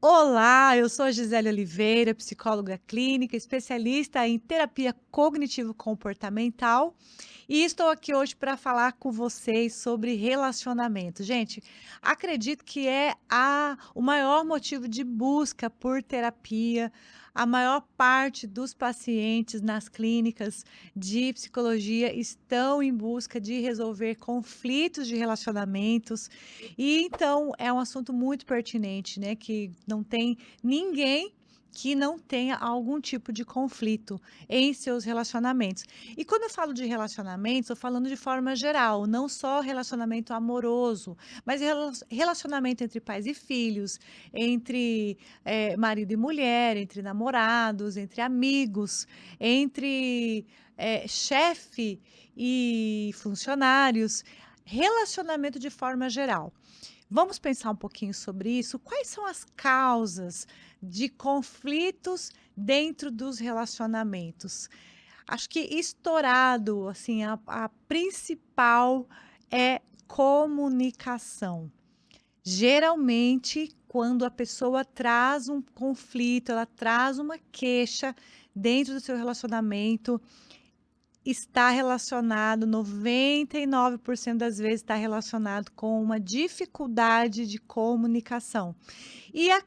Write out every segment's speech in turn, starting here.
Olá, eu sou a Gisele Oliveira, psicóloga clínica, especialista em terapia cognitivo-comportamental, e estou aqui hoje para falar com vocês sobre relacionamento. Gente, acredito que é o maior motivo de busca por terapia. A maior parte dos pacientes nas clínicas de psicologia estão em busca de resolver conflitos de relacionamentos. E então é um assunto muito pertinente, né? Que não tem ninguém que não tenha algum tipo de conflito em seus relacionamentos. E quando eu falo de relacionamentos, eu falando de forma geral, não só relacionamento amoroso, mas relacionamento entre pais e filhos, entre marido e mulher, entre namorados, entre amigos, entre chefe e funcionários, relacionamento de forma geral. Vamos pensar um pouquinho sobre isso? Quais são as causas de conflitos dentro dos relacionamentos? Acho que estourado, assim, a principal é comunicação. Geralmente, quando a pessoa traz um conflito, ela traz uma queixa dentro do seu relacionamento, está relacionado, 99% das vezes está relacionado com uma dificuldade de comunicação. E é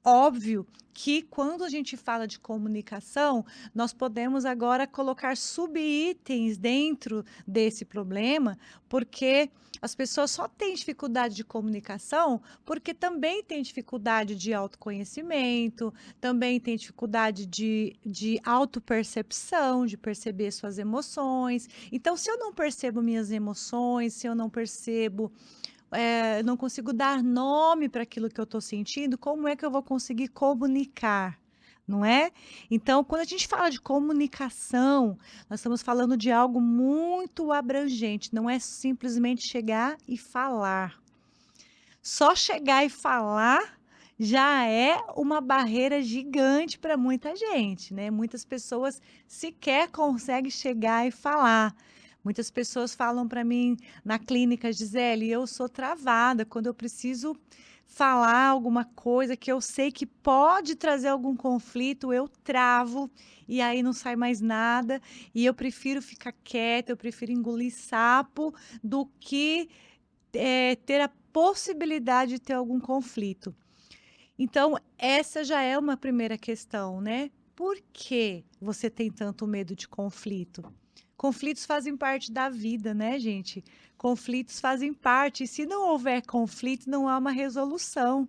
óbvio que quando a gente fala de comunicação, nós podemos agora colocar subitens dentro desse problema, porque as pessoas só têm dificuldade de comunicação porque também têm dificuldade de autoconhecimento, também têm dificuldade de autopercepção, de perceber suas emoções. Então, se eu não percebo minhas emoções, se eu não percebo não consigo dar nome para aquilo que eu estou sentindo, como é que eu vou conseguir comunicar, não é? Então, quando a gente fala de comunicação, nós estamos falando de algo muito abrangente, não é simplesmente chegar e falar. Só chegar e falar já é uma barreira gigante para muita gente, né? Muitas pessoas sequer conseguem chegar e falar. Muitas pessoas falam para mim na clínica: "Gisele, eu sou travada quando eu preciso falar alguma coisa que eu sei que pode trazer algum conflito, eu travo e aí não sai mais nada, e eu prefiro ficar quieta, eu prefiro engolir sapo do que ter a possibilidade de ter algum conflito". Então, essa já é uma primeira questão, né. Por que você tem tanto medo de conflito? Conflitos fazem parte da vida, né, gente. Conflitos fazem parte, e se não houver conflito, não há uma resolução.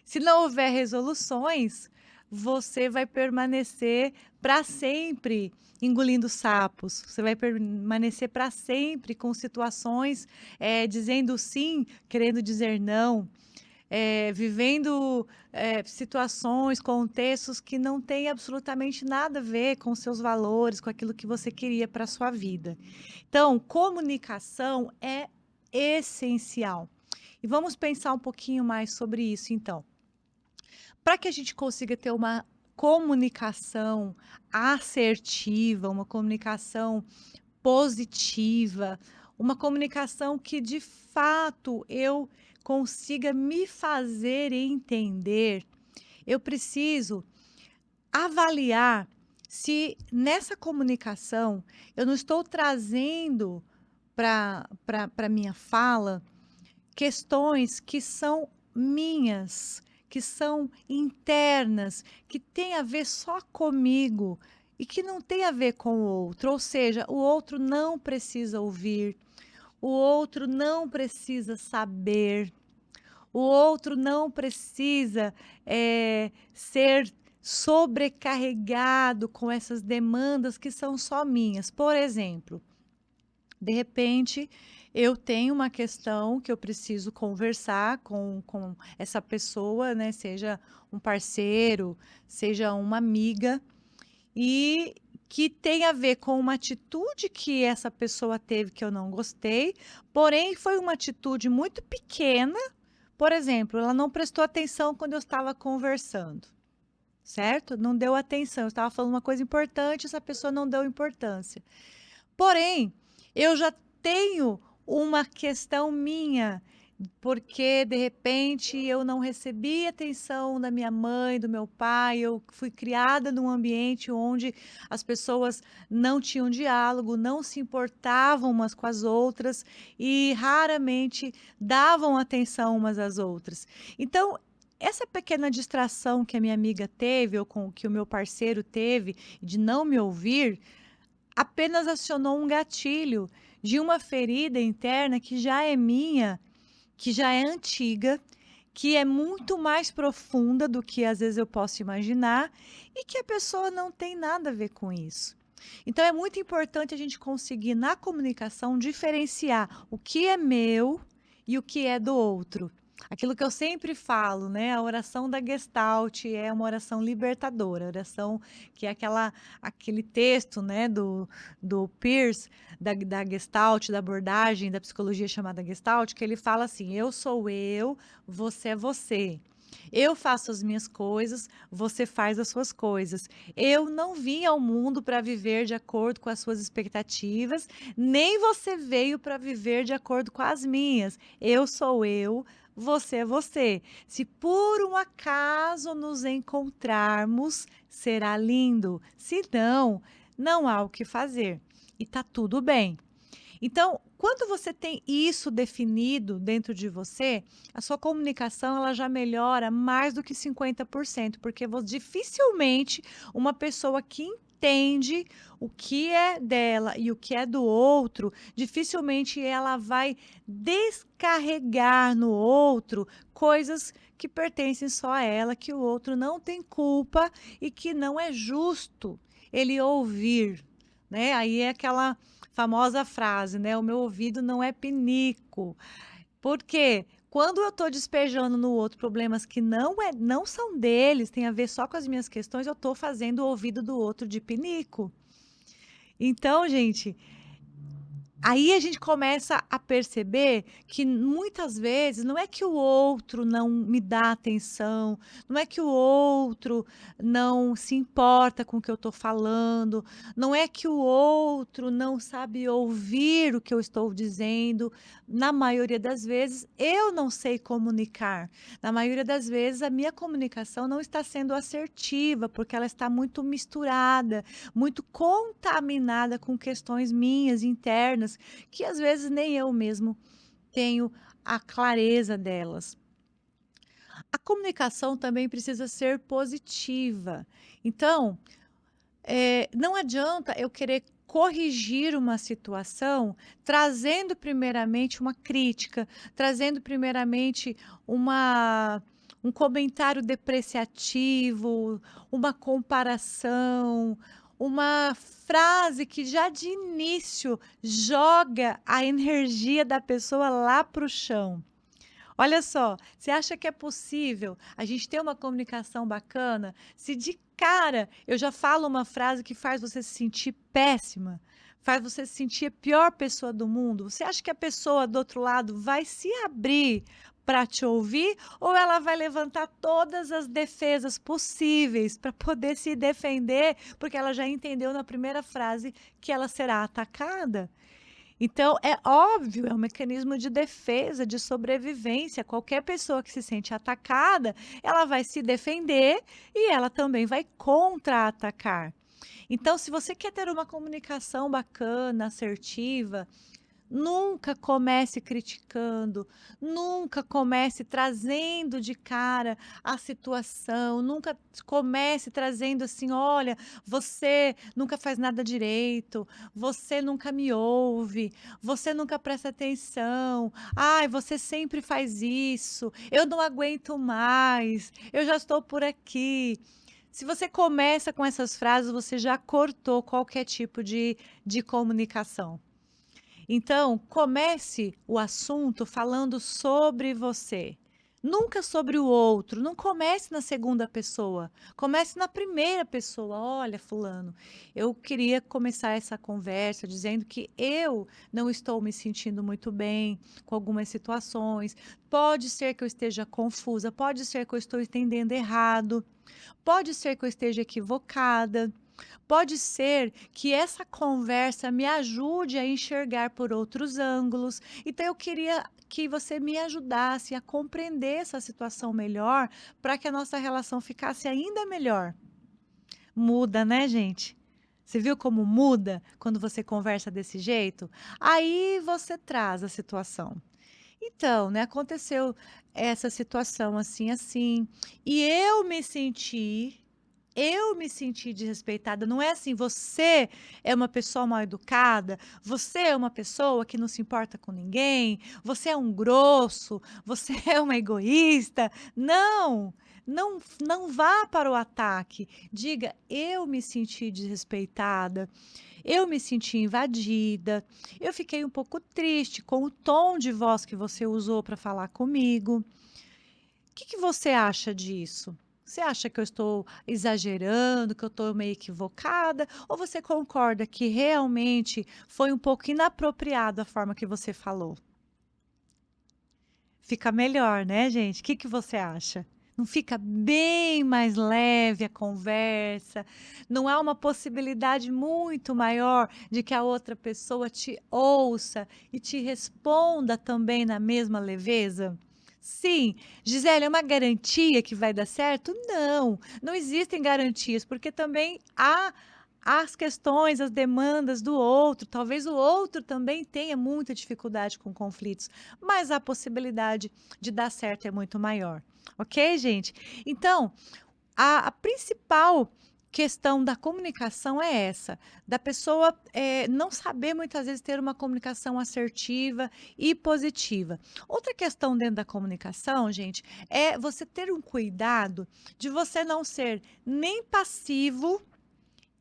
Se não houver resoluções, você vai permanecer para sempre engolindo sapos, você vai permanecer para sempre com situações, dizendo sim, querendo dizer não, vivendo, situações, contextos que não têm absolutamente nada a ver com seus valores, com aquilo que você queria para a sua vida. Então, comunicação é essencial. E vamos pensar um pouquinho mais sobre isso então. Para que a gente consiga ter uma comunicação assertiva, uma comunicação positiva, uma comunicação que de fato eu consiga me fazer entender, eu preciso avaliar se nessa comunicação eu não estou trazendo para minha fala questões que são minhas, que são internas, que têm a ver só comigo e que não tem a ver com o outro. Ou seja, o outro não precisa ouvir, o outro não precisa saber, o outro não precisa ser sobrecarregado com essas demandas que são só minhas. Por exemplo, de repente, eu tenho uma questão que eu preciso conversar com essa pessoa, né, seja um parceiro, seja uma amiga, e que tem a ver com uma atitude que essa pessoa teve que eu não gostei, porém foi uma atitude muito pequena. Por exemplo, ela não prestou atenção quando eu estava conversando, certo? Não deu atenção, eu estava falando uma coisa importante, essa pessoa não deu importância. Porém, eu já tenho uma questão minha porque de repente eu não recebi atenção da minha mãe, do meu pai, eu fui criada num ambiente onde as pessoas não tinham diálogo, não se importavam umas com as outras e raramente davam atenção umas às outras. Então, essa pequena distração que a minha amiga teve, ou com que o meu parceiro teve, de não me ouvir, apenas acionou um gatilho de uma ferida interna que já é minha, que já é antiga, que é muito mais profunda do que às vezes eu posso imaginar e que a pessoa não tem nada a ver com isso. Então é muito importante a gente conseguir na comunicação diferenciar o que é meu e o que é do outro. Aquilo que eu sempre falo, né, a oração da Gestalt é uma oração libertadora, a oração que é aquele texto, né, do Peirce, da Gestalt, da abordagem da psicologia chamada Gestalt, que ele fala assim: "Eu sou eu, você é você. Eu faço as minhas coisas, você faz as suas coisas. Eu não vim ao mundo para viver de acordo com as suas expectativas, nem você veio para viver de acordo com as minhas. Eu sou eu, você é você. Se por um acaso nos encontrarmos, será lindo. Se não, não há o que fazer. E tá tudo bem." Então, quando você tem isso definido dentro de você, a sua comunicação ela já melhora mais do que 50%, porque dificilmente uma pessoa que entende o que é dela e o que é do outro, dificilmente ela vai descarregar no outro coisas que pertencem só a ela, que o outro não tem culpa e que não é justo ele ouvir, né? Aí é aquela famosa frase, né, "O meu ouvido não é pinico". Por quê? Quando eu estou despejando no outro problemas que não são deles, tem a ver só com as minhas questões, eu estou fazendo o ouvido do outro de pinico. Então, gente, aí a gente começa a perceber que muitas vezes não é que o outro não me dá atenção, não é que o outro não se importa com o que eu estou falando, não é que o outro não sabe ouvir o que eu estou dizendo. Na maioria das vezes, eu não sei comunicar. Na maioria das vezes, a minha comunicação não está sendo assertiva, porque ela está muito misturada, muito contaminada com questões minhas internas, que às vezes nem eu mesmo tenho a clareza delas. A comunicação também precisa ser positiva. Então, não adianta eu querer corrigir uma situação trazendo primeiramente uma crítica, trazendo primeiramente uma um comentário depreciativo, uma comparação, uma frase que já de início joga a energia da pessoa lá para o chão. Olha só, você acha que é possível a gente ter uma comunicação bacana, se de cara eu já falo uma frase que faz você se sentir péssima, faz você se sentir a pior pessoa do mundo? Você acha que a pessoa do outro lado vai se abrir para te ouvir ou ela vai levantar todas as defesas possíveis para poder se defender, porque ela já entendeu na primeira frase que ela será atacada? Então, é óbvio, é um mecanismo de defesa, de sobrevivência. Qualquer pessoa que se sente atacada, ela vai se defender e ela também vai contra-atacar. Então, se você quer ter uma comunicação bacana, assertiva, nunca comece criticando, nunca comece trazendo de cara a situação, nunca comece trazendo assim: "Olha, você nunca faz nada direito, você nunca me ouve, você nunca presta atenção, ai, você sempre faz isso, eu não aguento mais, eu já estou por aqui". Se você começa com essas frases, você já cortou qualquer tipo de comunicação. Então, comece o assunto falando sobre você, nunca sobre o outro. Não comece na segunda pessoa, comece na primeira pessoa. "Olha, fulano, eu queria começar essa conversa dizendo que eu não estou me sentindo muito bem com algumas situações. Pode ser que eu esteja confusa, pode ser que eu estou entendendo errado, pode ser que eu esteja equivocada. Pode ser que essa conversa me ajude a enxergar por outros ângulos. Então, eu queria que você me ajudasse a compreender essa situação melhor, para que a nossa relação ficasse ainda melhor. Muda, né, gente? Você viu como muda quando você conversa desse jeito? Aí você traz a situação. Então, né, aconteceu essa situação assim, assim, e eu me senti desrespeitada. Não é assim, você é uma pessoa mal educada, você é uma pessoa que não se importa com ninguém, você é um grosso, você é uma egoísta. Não, não vá para o ataque. Diga, eu me senti desrespeitada, eu me senti invadida, eu fiquei um pouco triste com o tom de voz que você usou para falar comigo. Que você acha disso? Você acha que eu estou exagerando, que eu estou meio equivocada, ou você concorda que realmente foi um pouco inapropriado a forma que você falou? Fica melhor, né, gente? O que você acha? Não fica bem mais leve a conversa? Não há uma possibilidade muito maior de que a outra pessoa te ouça e te responda também na mesma leveza? Sim. Gisele, é uma garantia que vai dar certo? Não, não existem garantias, porque também há as questões, as demandas do outro. Talvez o outro também tenha muita dificuldade com conflitos, mas a possibilidade de dar certo é muito maior. Ok, gente? Então, a principal questão da comunicação é essa, da pessoa, não saber muitas vezes ter uma comunicação assertiva e positiva. Outra questão dentro da comunicação, gente, é você ter um cuidado de você não ser nem passivo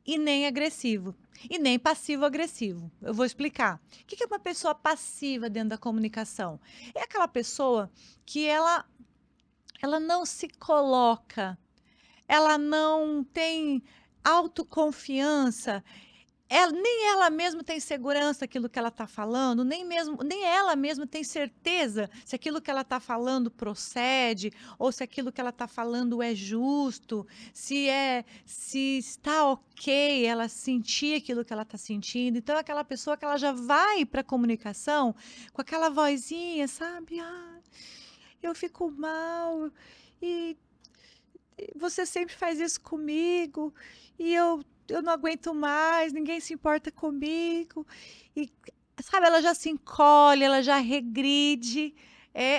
e nem agressivo. E nem passivo-agressivo. Eu vou explicar. O que é uma pessoa passiva dentro da comunicação? É aquela pessoa que ela não se coloca, ela não tem autoconfiança, nem ela mesma tem segurança daquilo que ela está falando, nem ela mesma tem certeza se aquilo que ela está falando procede, ou se aquilo que ela está falando é justo, se está ok ela sentir aquilo que ela está sentindo. Então, é aquela pessoa que ela já vai para a comunicação com aquela vozinha, sabe? "Ah, eu fico mal, e você sempre faz isso comigo, e eu não aguento mais, ninguém se importa comigo", e, sabe, ela já se encolhe, ela já regride,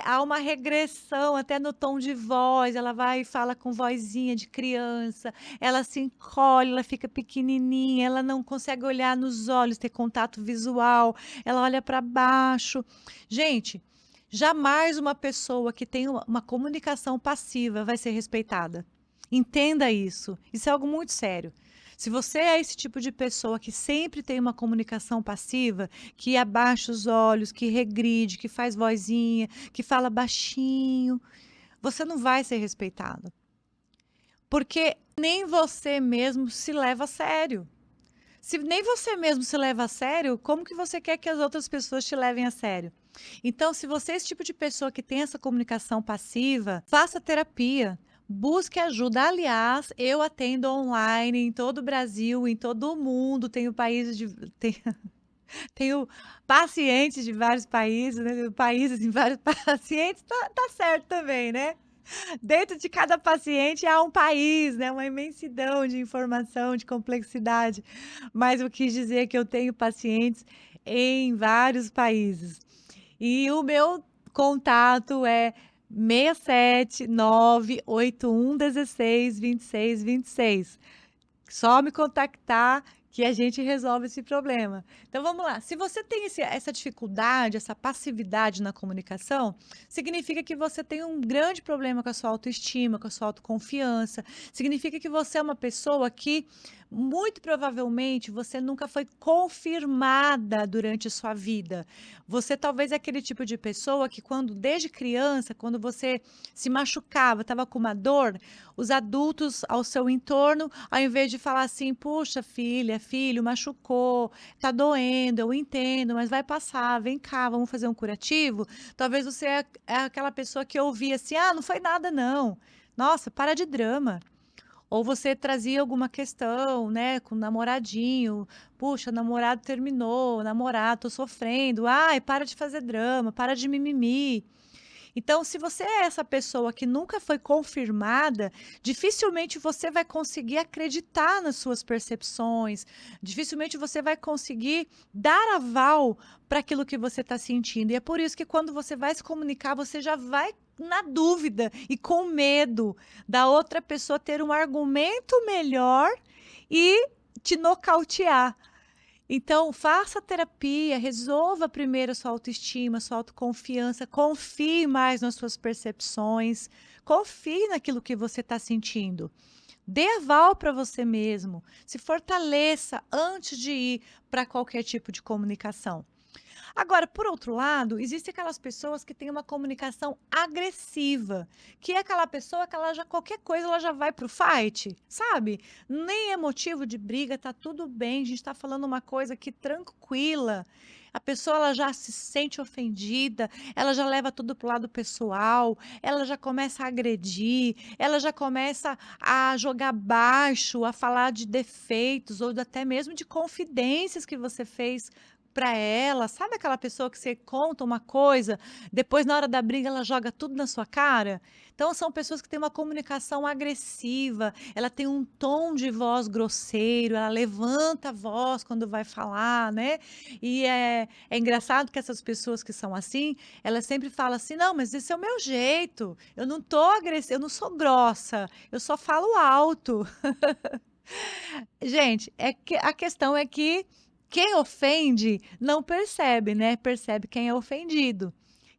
há uma regressão até no tom de voz, ela vai e fala com vozinha de criança, ela se encolhe, ela fica pequenininha, ela não consegue olhar nos olhos, ter contato visual, ela olha para baixo. Gente, jamais uma pessoa que tem uma comunicação passiva vai ser respeitada. Entenda isso. Isso é algo muito sério. Se você é esse tipo de pessoa que sempre tem uma comunicação passiva, que abaixa os olhos, que regride, que faz vozinha, que fala baixinho, você não vai ser respeitado. Porque nem você mesmo se leva a sério. Se nem você mesmo se leva a sério, como que você quer que as outras pessoas te levem a sério? Então, se você é esse tipo de pessoa que tem essa comunicação passiva, faça terapia, busque ajuda. Aliás, eu atendo online em todo o Brasil, em todo o mundo, tenho pacientes de vários países, né, países em vários pacientes, tá certo também, né? Dentro de cada paciente há um país, né, uma imensidão de informação, de complexidade, mas eu quis dizer que eu tenho pacientes em vários países. E o meu contato é 67981162626. Só me contactar que a gente resolve esse problema. Então vamos lá, se você tem essa dificuldade, essa passividade na comunicação, significa que você tem um grande problema com a sua autoestima, com a sua autoconfiança, significa que você é uma pessoa que, muito provavelmente, você nunca foi confirmada durante a sua vida. Você talvez é aquele tipo de pessoa que desde criança, quando você se machucava, estava com uma dor, os adultos ao seu entorno, ao invés de falar assim: "Puxa, filha, filho, machucou, tá doendo, eu entendo, mas vai passar, vem cá, vamos fazer um curativo". Talvez você é aquela pessoa que ouvia assim: "Ah, não foi nada não. Nossa, para de drama. Ou você trazia alguma questão, né, com o namoradinho, puxa, o namorado terminou, namorado, tô sofrendo, ai, para de fazer drama, para de mimimi. Então, se você é essa pessoa que nunca foi confirmada, dificilmente você vai conseguir acreditar nas suas percepções, dificilmente você vai conseguir dar aval para aquilo que você está sentindo. E é por isso que quando você vai se comunicar, você já vai na dúvida e com medo da outra pessoa ter um argumento melhor e te nocautear. Então, faça terapia, resolva primeiro a sua autoestima, sua autoconfiança, confie mais nas suas percepções, confie naquilo que você está sentindo. Dê aval para você mesmo, se fortaleça antes de ir para qualquer tipo de comunicação. Agora, por outro lado, existem aquelas pessoas que têm uma comunicação agressiva, que é aquela pessoa que ela já qualquer coisa ela já vai para o fight, sabe? Nem é motivo de briga, tá tudo bem, a gente está falando uma coisa aqui tranquila. A pessoa ela já se sente ofendida, ela já leva tudo para o lado pessoal, ela já começa a agredir, ela já começa a jogar baixo, a falar de defeitos ou até mesmo de confidências que você fez para ela, sabe aquela pessoa que você conta uma coisa, depois na hora da briga ela joga tudo na sua cara? Então são pessoas que têm uma comunicação agressiva, ela tem um tom de voz grosseiro, ela levanta a voz quando vai falar, né? E é engraçado que essas pessoas que são assim, elas sempre falam assim: "Não, mas esse é o meu jeito, eu não tô agressiva, eu não sou grossa, eu só falo alto". Gente, é que a questão é que quem ofende não percebe, né, percebe quem é ofendido.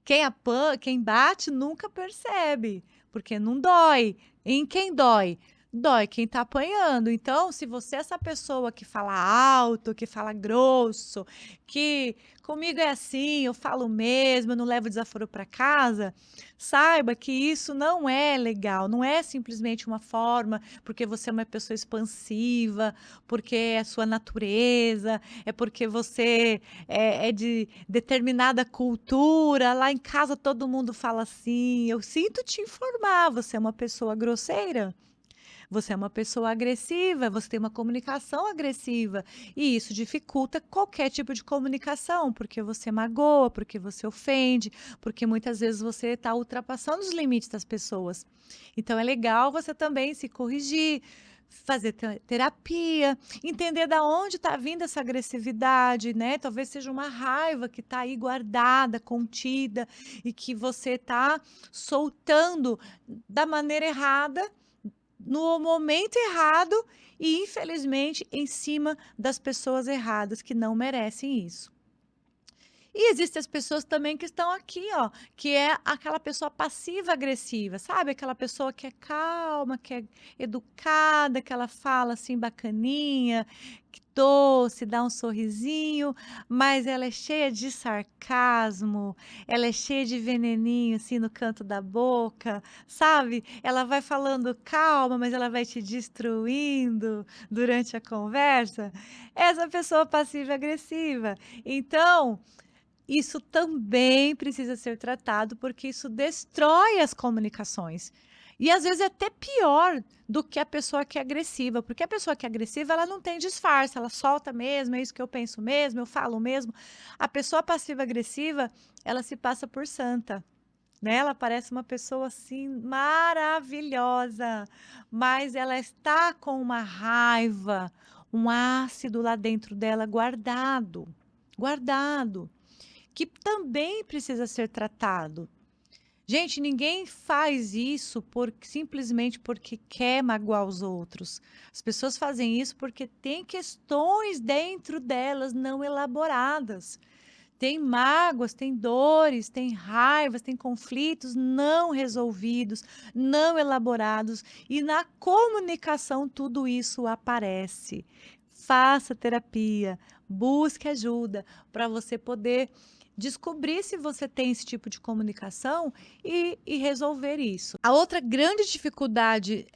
Quem bate nunca percebe, porque não dói. Em quem dói? Dói quem está apanhando. Então, se você é essa pessoa que fala alto, que fala grosso, que comigo é assim, eu falo mesmo, eu não levo desaforo para casa, saiba que isso não é legal, não é simplesmente uma forma, porque você é uma pessoa expansiva, porque é a sua natureza, é porque você é de determinada cultura, lá em casa todo mundo fala assim. Eu sinto te informar, você é uma pessoa grosseira, você é uma pessoa agressiva, você tem uma comunicação agressiva, e isso dificulta qualquer tipo de comunicação, porque você magoa, porque você ofende, porque muitas vezes você está ultrapassando os limites das pessoas. Então é legal você também se corrigir, fazer terapia, entender da onde está vindo essa agressividade, né? Talvez seja uma raiva que está aí guardada, contida, e que você está soltando da maneira errada, no momento errado e, infelizmente, em cima das pessoas erradas que não merecem isso. E existem as pessoas também que estão aqui, ó, que é aquela pessoa passiva-agressiva, sabe? Aquela pessoa que é calma, que é educada, que ela fala assim bacaninha, que doce, dá um sorrisinho, mas ela é cheia de sarcasmo, ela é cheia de veneninho assim no canto da boca, sabe? Ela vai falando calma, mas ela vai te destruindo durante a conversa. Essa pessoa passiva-agressiva. Então, isso também precisa ser tratado, porque isso destrói as comunicações. E às vezes é até pior do que a pessoa que é agressiva, porque a pessoa que é agressiva, ela não tem disfarce, ela solta mesmo, é isso que eu penso mesmo, eu falo mesmo. A pessoa passiva-agressiva, ela se passa por santa, né? Ela parece uma pessoa assim maravilhosa, mas ela está com uma raiva, um ácido lá dentro dela guardado, guardado, que também precisa ser tratado. Gente, ninguém faz isso simplesmente porque quer magoar os outros. As pessoas fazem isso porque tem questões dentro delas não elaboradas. Tem mágoas, tem dores, tem raivas, tem conflitos não resolvidos, não elaborados, e na comunicação tudo isso aparece. Faça terapia, busque ajuda para você poder descobrir se você tem esse tipo de comunicação e resolver isso. A outra grande dificuldade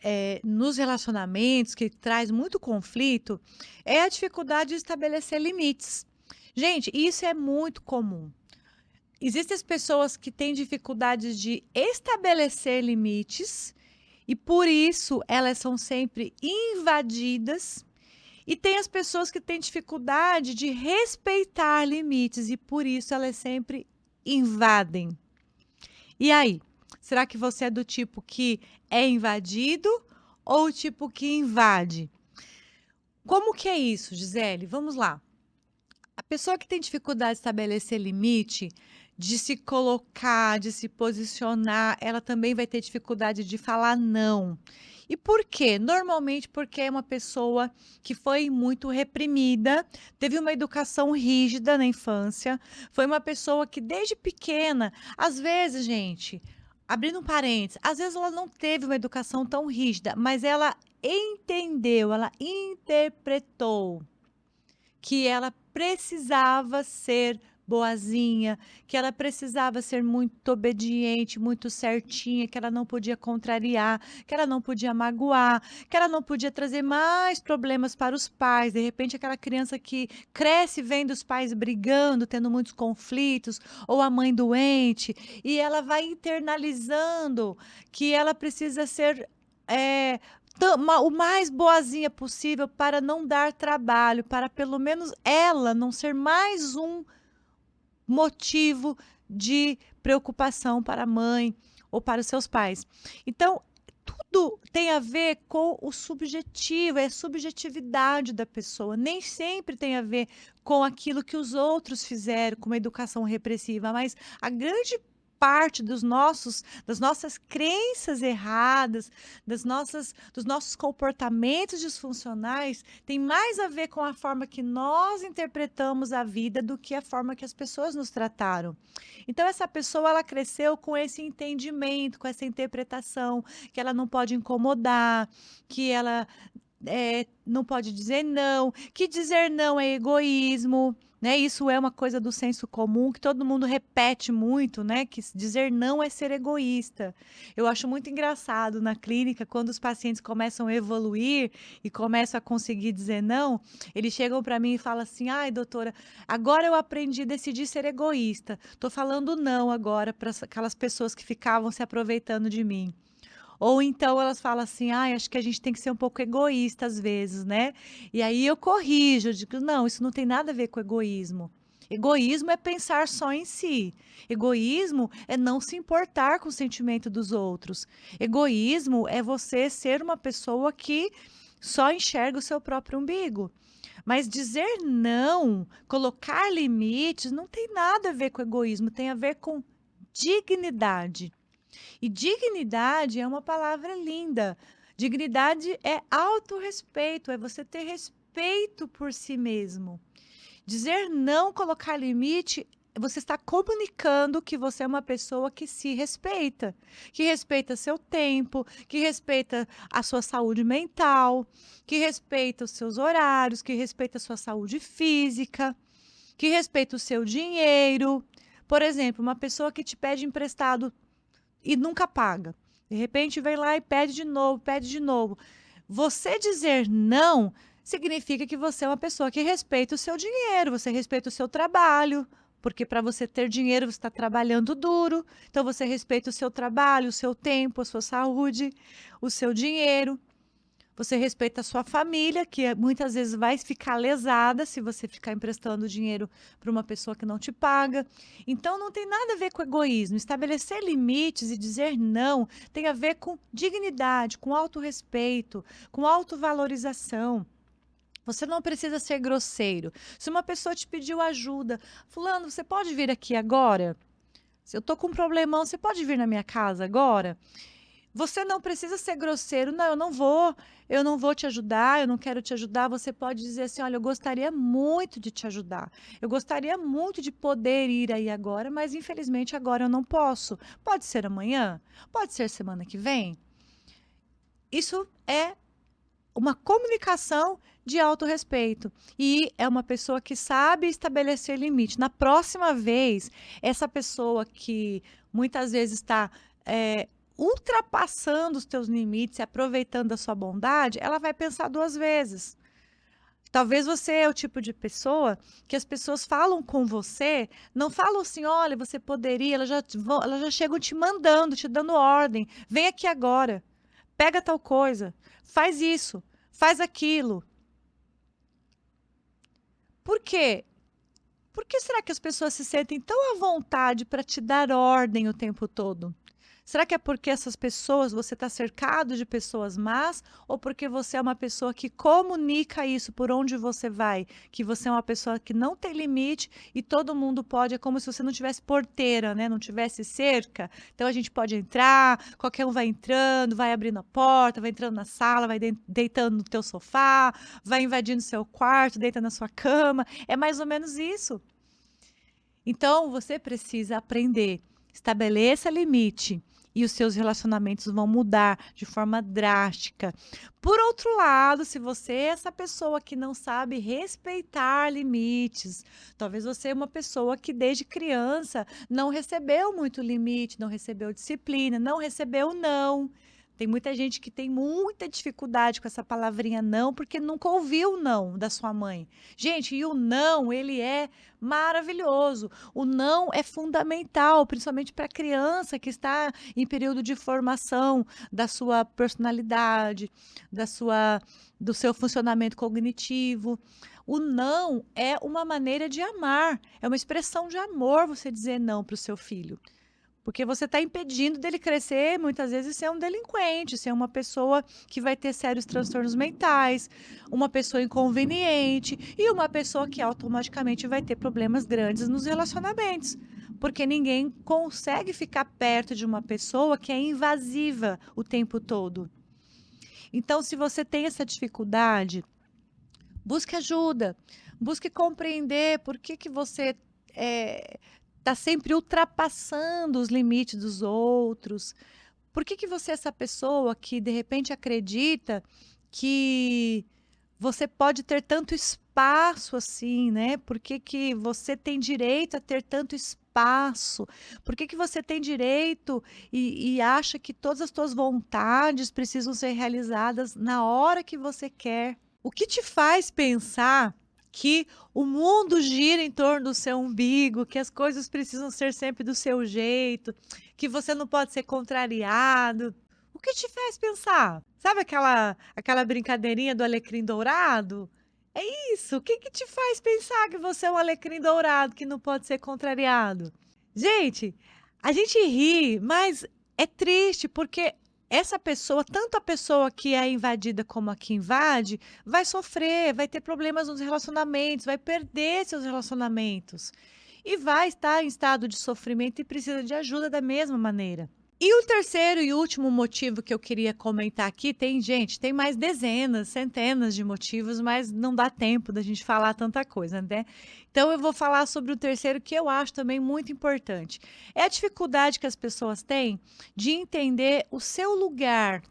nos relacionamentos, que traz muito conflito, é a dificuldade de estabelecer limites. Gente, isso é muito comum. Existem as pessoas que têm dificuldades de estabelecer limites E por isso elas são sempre invadidas, e tem as pessoas que têm dificuldade de respeitar limites e por isso elas sempre invadem. E aí, será que você é do tipo que é invadido ou o tipo que invade? Como que é isso, Gisele? Vamos lá. A pessoa que tem dificuldade de estabelecer limite, de se colocar, de se posicionar, ela também vai ter dificuldade de falar não. E por quê? Normalmente porque é uma pessoa que foi muito reprimida, teve uma educação rígida na infância, foi uma pessoa que desde pequena, às vezes, gente, abrindo um parênteses, às vezes ela não teve uma educação tão rígida, mas ela entendeu, ela interpretou que ela precisava ser boazinha, que ela precisava ser muito obediente, muito certinha, que ela não podia contrariar, que ela não podia magoar, que ela não podia trazer mais problemas para os pais. De repente, aquela criança que cresce vendo os pais brigando, tendo muitos conflitos, ou a mãe doente, e ela vai internalizando que ela precisa ser. eh, o mais boazinha possível para não dar trabalho, para pelo menos ela não ser mais um motivo de preocupação para a mãe ou para os seus pais. Então, tudo tem a ver com o subjetivo, é a subjetividade da pessoa. Nem sempre tem a ver com aquilo que os outros fizeram, com uma educação repressiva, mas a grande parte das nossas crenças erradas, dos nossos comportamentos disfuncionais, tem mais a ver com a forma que nós interpretamos a vida do que a forma que as pessoas nos trataram. Então essa pessoa ela cresceu com esse entendimento, com essa interpretação, que ela não pode incomodar, que ela não pode dizer não, que dizer não é egoísmo, né? Isso é uma coisa do senso comum que todo mundo repete muito, né? Que dizer não é ser egoísta. Eu acho muito engraçado na clínica quando os pacientes começam a evoluir e começam a conseguir dizer não, eles chegam para mim e falam assim: "Ai, doutora, agora eu aprendi a decidir ser egoísta. Tô falando não agora para aquelas pessoas que ficavam se aproveitando de mim". Ou então elas falam assim: "Ai, acho que a gente tem que ser um pouco egoísta às vezes, né". E aí eu corrijo, eu digo: "Não, isso não tem nada a ver com egoísmo. Egoísmo é pensar só em si. Egoísmo é não se importar com o sentimento dos outros. Egoísmo é você ser uma pessoa que só enxerga o seu próprio umbigo. Mas dizer não, colocar limites, não tem nada a ver com egoísmo, tem a ver com dignidade. E dignidade é uma palavra linda. Dignidade é autorrespeito, é você ter respeito por si mesmo. Dizer não, colocar limite, você está comunicando que você é uma pessoa que respeita seu tempo, que respeita a sua saúde mental, que respeita os seus horários, que respeita a sua saúde física, que respeita o seu dinheiro. Por exemplo, uma pessoa que te pede emprestado e nunca paga. De repente vem lá e pede de novo, pede de novo. Você dizer não significa que você é uma pessoa que respeita o seu dinheiro, você respeita o seu trabalho, porque para você ter dinheiro você está trabalhando duro, então você respeita o seu trabalho, o seu tempo, a sua saúde, o seu dinheiro. Você respeita a sua família, que muitas vezes vai ficar lesada se você ficar emprestando dinheiro para uma pessoa que não te paga. Então, não tem nada a ver com egoísmo. Estabelecer limites e dizer não tem a ver com dignidade, com autorrespeito, com autovalorização. Você não precisa ser grosseiro. Se uma pessoa te pediu ajuda, fulano, você pode vir aqui agora? Se eu estou com um problemão, você pode vir na minha casa agora? Você não precisa ser grosseiro. "Não, eu não vou te ajudar, eu não quero te ajudar". Você pode dizer assim: "Olha, eu gostaria muito de te ajudar. Eu gostaria muito de poder ir aí agora, mas infelizmente agora eu não posso. Pode ser amanhã? Pode ser semana que vem?". Isso é uma comunicação de autorrespeito. E é uma pessoa que sabe estabelecer limite. Na próxima vez, essa pessoa que muitas vezes está ultrapassando os teus limites e aproveitando da sua bondade, ela vai pensar duas vezes. Talvez você é o tipo de pessoa que as pessoas falam com você, não falam assim: "Olha, você poderia", elas já chegam te mandando, te dando ordem: "Vem aqui agora. pega tal coisa, faz isso, faz aquilo. Por quê? Por que será que as pessoas se sentem tão à vontade para te dar ordem o tempo todo? Será que é porque essas pessoas, você está cercado de pessoas más, ou porque você é uma pessoa que comunica isso por onde você vai? Que você é uma pessoa que não tem limite e todo mundo pode, é como se você não tivesse porteira, né? Não tivesse cerca. Então a gente pode entrar, qualquer um vai entrando, vai abrindo a porta, vai entrando na sala, vai deitando no teu sofá, vai invadindo seu quarto, deita na sua cama. É mais ou menos isso. Então, você precisa aprender, estabeleça limite e os seus relacionamentos vão mudar de forma drástica. Por outro lado, se você é essa pessoa que não sabe respeitar limites, talvez você é uma pessoa que desde criança não recebeu muito limite, não recebeu disciplina, não recebeu não. Tem muita gente que tem muita dificuldade com essa palavrinha não, porque nunca ouviu o não da sua mãe. Gente, e o não, ele é maravilhoso. O não é fundamental, principalmente para a criança que está em período de formação da sua personalidade, do seu funcionamento cognitivo. O não é uma maneira de amar, é uma expressão de amor você dizer não para o seu filho. Porque você está impedindo dele crescer, muitas vezes, ser um delinquente, ser uma pessoa que vai ter sérios transtornos mentais, uma pessoa inconveniente e uma pessoa que automaticamente vai ter problemas grandes nos relacionamentos. Porque ninguém consegue ficar perto de uma pessoa que é invasiva o tempo todo. Então, se você tem essa dificuldade, busque ajuda, busque compreender por que você está sempre ultrapassando os limites dos outros. Por que você é essa pessoa que de repente acredita que você pode ter tanto espaço assim, né? Por que você tem direito a ter tanto espaço? Por que você tem direito e acha que todas as suas vontades precisam ser realizadas na hora que você quer? O que te faz pensar que o mundo gira em torno do seu umbigo, que as coisas precisam ser sempre do seu jeito, que você não pode ser contrariado? O que te faz pensar? Sabe aquela brincadeirinha do alecrim dourado? É isso. O que te faz pensar que você é um alecrim dourado que não pode ser contrariado? Gente, a gente ri, mas é triste porque essa pessoa, tanto a pessoa que é invadida como a que invade, vai sofrer, vai ter problemas nos relacionamentos, vai perder seus relacionamentos e vai estar em estado de sofrimento e precisa de ajuda da mesma maneira. E o terceiro e último motivo que eu queria comentar aqui, tem mais dezenas, centenas de motivos, mas não dá tempo da gente falar tanta coisa, né? Então eu vou falar sobre o terceiro que eu acho também muito importante. É a dificuldade que as pessoas têm de entender o seu lugar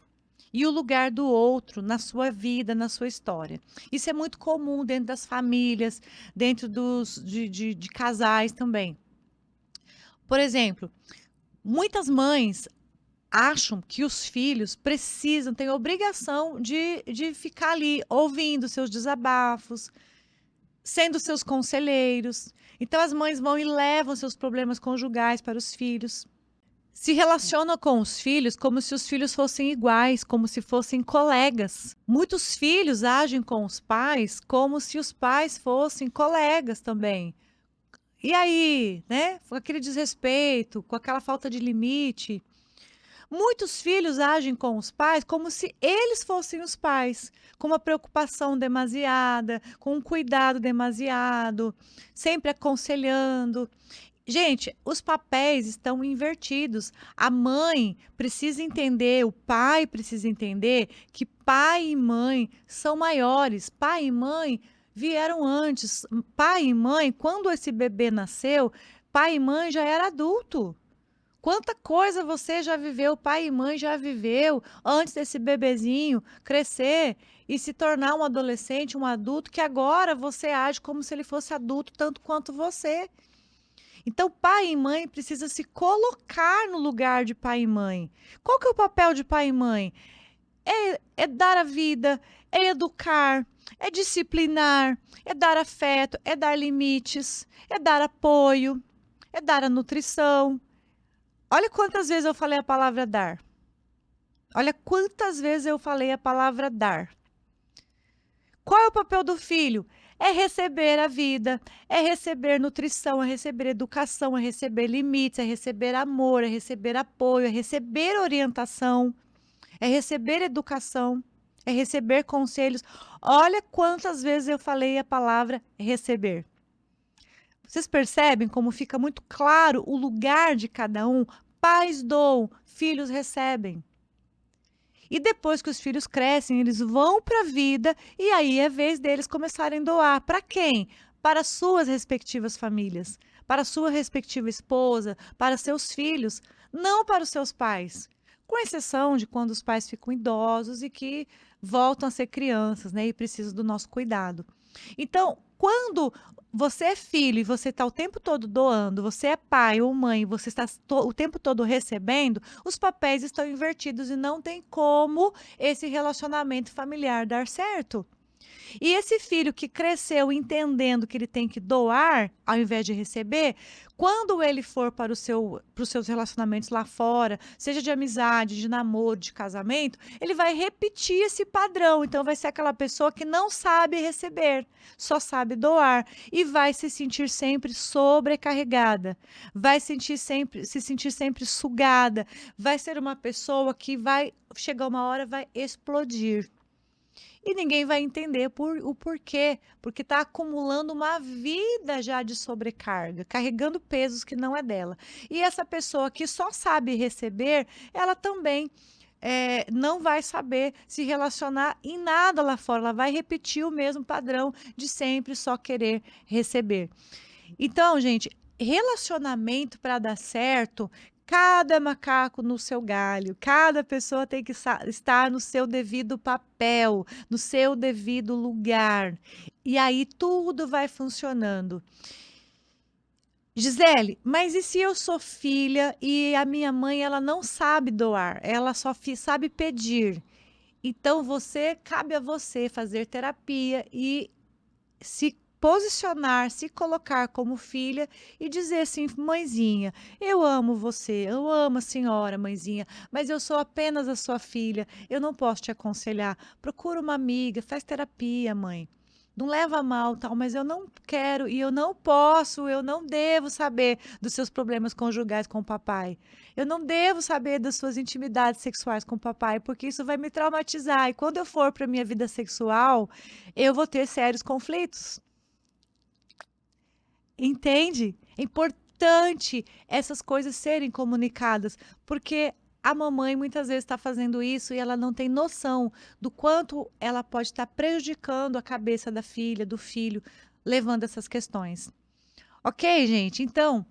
e o lugar do outro na sua vida, na sua história. Isso é muito comum dentro das famílias, dentro de casais também. Por exemplo, muitas mães acham que os filhos precisam, têm obrigação de ficar ali ouvindo seus desabafos, sendo seus conselheiros. Então as mães vão e levam seus problemas conjugais para os filhos. Se relacionam com os filhos como se os filhos fossem iguais, como se fossem colegas. Muitos filhos agem com os pais como se os pais fossem colegas também. E aí, né? Com aquele desrespeito, com aquela falta de limite. Muitos filhos agem com os pais como se eles fossem os pais, com uma preocupação demasiada, com um cuidado demasiado, sempre aconselhando. Gente, os papéis estão invertidos. A mãe precisa entender, o pai precisa entender que pai e mãe são maiores. Pai e mãe vieram antes. Pai e mãe, quando esse bebê nasceu, pai e mãe já era adulto. Quanta coisa você já viveu, pai e mãe já viveu antes desse bebezinho crescer e se tornar um adolescente, um adulto, que agora você age como se ele fosse adulto tanto quanto você. Então, pai e mãe precisa se colocar no lugar de pai e mãe. Qual que é o papel de pai e mãe? É dar a vida, é educar, é disciplinar, é dar afeto, é dar limites, é dar apoio, é dar a nutrição. Olha quantas vezes eu falei a palavra dar. Olha quantas vezes eu falei a palavra dar. Qual é o papel do filho? É receber a vida, é receber nutrição, é receber educação, é receber limites, é receber amor, é receber apoio, é receber orientação, é receber educação, é receber conselhos. Olha quantas vezes eu falei a palavra receber. Vocês percebem como fica muito claro o lugar de cada um? Pais doam, filhos recebem. E depois que os filhos crescem, eles vão para a vida e aí é vez deles começarem a doar. Para quem? Para suas respectivas famílias, para sua respectiva esposa, para seus filhos, não para os seus pais. Com exceção de quando os pais ficam idosos e que voltam a ser crianças, né, e precisam do nosso cuidado. Então, quando você é filho e você está o tempo todo doando, você é pai ou mãe, e você está o tempo todo recebendo, os papéis estão invertidos e não tem como esse relacionamento familiar dar certo. E esse filho que cresceu entendendo que ele tem que doar, ao invés de receber, quando ele for para os seus relacionamentos lá fora, seja de amizade, de namoro, de casamento, ele vai repetir esse padrão. Então, vai ser aquela pessoa que não sabe receber, só sabe doar e vai se sentir sempre sobrecarregada, vai se sentir sempre sugada, vai ser uma pessoa que vai chegar uma hora, vai explodir. E ninguém vai entender o porquê, porque está acumulando uma vida já de sobrecarga, carregando pesos que não é dela. E essa pessoa que só sabe receber, ela também não vai saber se relacionar em nada lá fora, ela vai repetir o mesmo padrão de sempre só querer receber. Então, gente, relacionamento para dar certo, cada macaco no seu galho, cada pessoa tem que estar no seu devido papel, no seu devido lugar. E aí tudo vai funcionando. Gisele, mas e se eu sou filha e a minha mãe ela não sabe doar, ela só sabe pedir? Então cabe a você fazer terapia e se posicionar, se colocar como filha e dizer assim: mãezinha, eu amo você, eu amo a senhora, mãezinha, mas eu sou apenas a sua filha, eu não posso te aconselhar. Procura uma amiga, faz terapia, mãe. Não leva a mal, tal, mas eu não quero e eu não posso, eu não devo saber dos seus problemas conjugais com o papai. Eu não devo saber das suas intimidades sexuais com o papai, porque isso vai me traumatizar. E quando eu for para minha vida sexual, eu vou ter sérios conflitos. Entende? É importante essas coisas serem comunicadas, porque a mamãe muitas vezes está fazendo isso e ela não tem noção do quanto ela pode estar prejudicando a cabeça da filha, do filho, levando essas questões. Ok, gente? Então,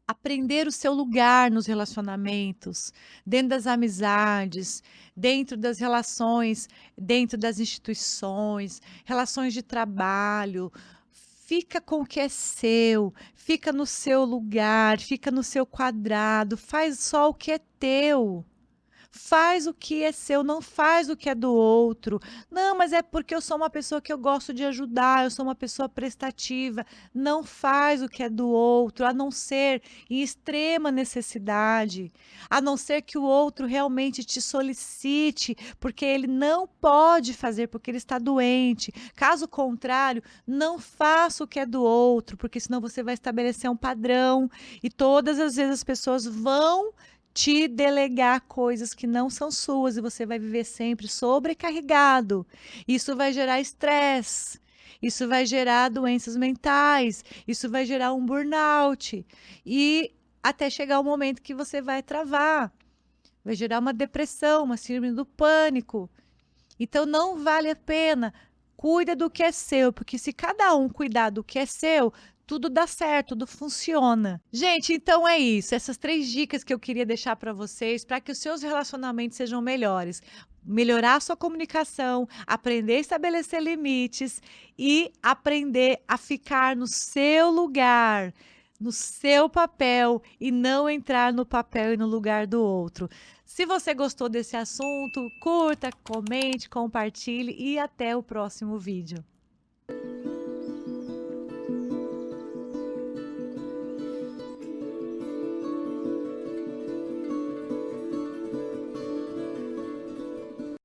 aprender o seu lugar nos relacionamentos, dentro das amizades, dentro das relações, dentro das instituições, relações de trabalho. Fica com o que é seu, fica no seu lugar, fica no seu quadrado, faz só o que é teu. Faz o que é seu, não faz o que é do outro. Não, mas é porque eu sou uma pessoa que eu gosto de ajudar, eu sou uma pessoa prestativa. Não faz o que é do outro, a não ser em extrema necessidade, a não ser que o outro realmente te solicite, porque ele não pode fazer, porque ele está doente. Caso contrário, não faça o que é do outro, porque senão você vai estabelecer um padrão e todas as vezes as pessoas vão te delegar coisas que não são suas e você vai viver sempre sobrecarregado. Isso vai gerar estresse, isso vai gerar doenças mentais, isso vai gerar um burnout e até chegar o momento que você vai travar, vai gerar uma depressão, uma síndrome do pânico. Então não vale a pena. Cuida do que é seu, porque se cada um cuidar do que é seu, tudo dá certo, tudo funciona. Gente, então é isso. Essas 3 dicas que eu queria deixar para vocês, para que os seus relacionamentos sejam melhores. Melhorar a sua comunicação, aprender a estabelecer limites e aprender a ficar no seu lugar, no seu papel e não entrar no papel e no lugar do outro. Se você gostou desse assunto, curta, comente, compartilhe e até o próximo vídeo.